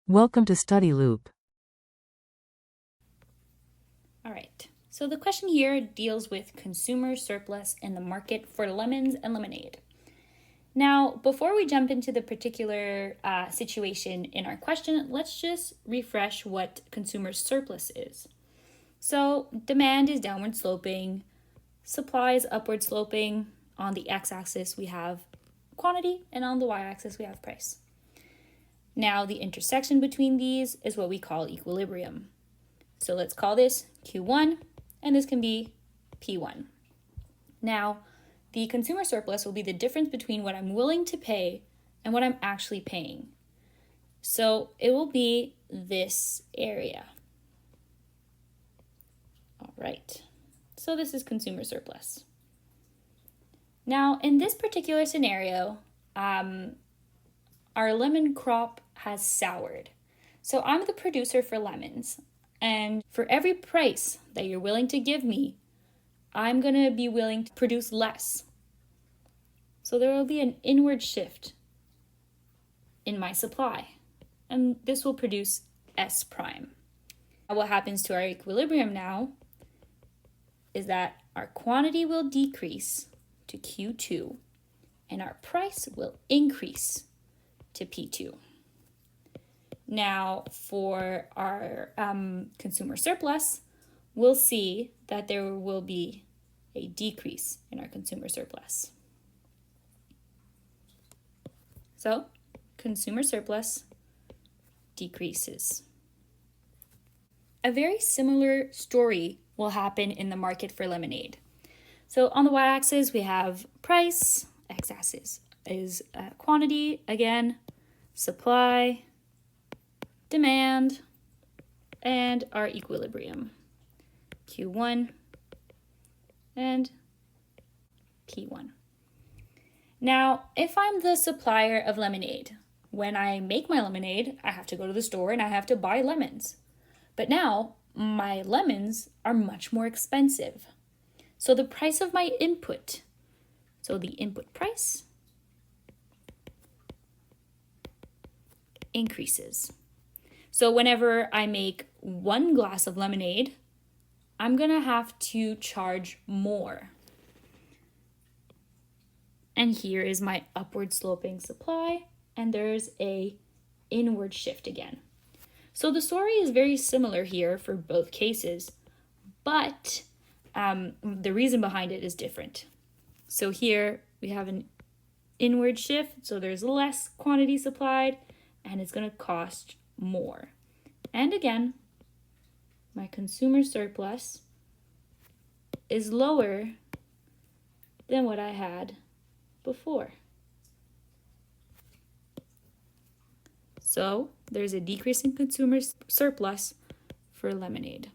Welcome to Study Loop. All right, so the question here deals with consumer surplus in the market for lemons and lemonade. Now, before we jump into the particular situation in our question, let's just refresh what consumer surplus is. So demand is downward sloping, supply is upward sloping. On the x-axis, we have quantity, and on the y-axis, we have price. Now, the intersection between these is what we call equilibrium. So let's call this Q1, and this can be P1. Now, the consumer surplus will be the difference between what I'm willing to pay and what I'm actually paying. So it will be this area. All right, so this is consumer surplus. Now, in this particular scenario, our lemon crop has soured. So I'm the producer for lemons, and for every price that you're willing to give me, I'm gonna be willing to produce less. So there will be an inward shift in my supply, and this will produce S prime. Now, what happens to our equilibrium now is that our quantity will decrease to Q2, and our price will increase to P2. Now, for our consumer surplus, we'll see that there will be a decrease in our consumer surplus. So, consumer surplus decreases. A very similar story will happen in the market for lemonade. So, on the y-axis, we have price, x-axis is quantity, again, supply, demand, and our equilibrium, Q1 and P1. Now, if I'm the supplier of lemonade, when I make my lemonade, I have to go to the store and I have to buy lemons. But now, my lemons are much more expensive. So the price of my input, so the input price, increases. So whenever I make 1 glass of lemonade, I'm gonna have to charge more. And here is my upward sloping supply, and there's a inward shift again. So the story is very similar here for both cases, but the reason behind it is different. So here we have an inward shift, so there's less quantity supplied, and it's going to cost more. And again, my consumer surplus is lower than what I had before. So there's a decrease in consumer surplus for lemonade.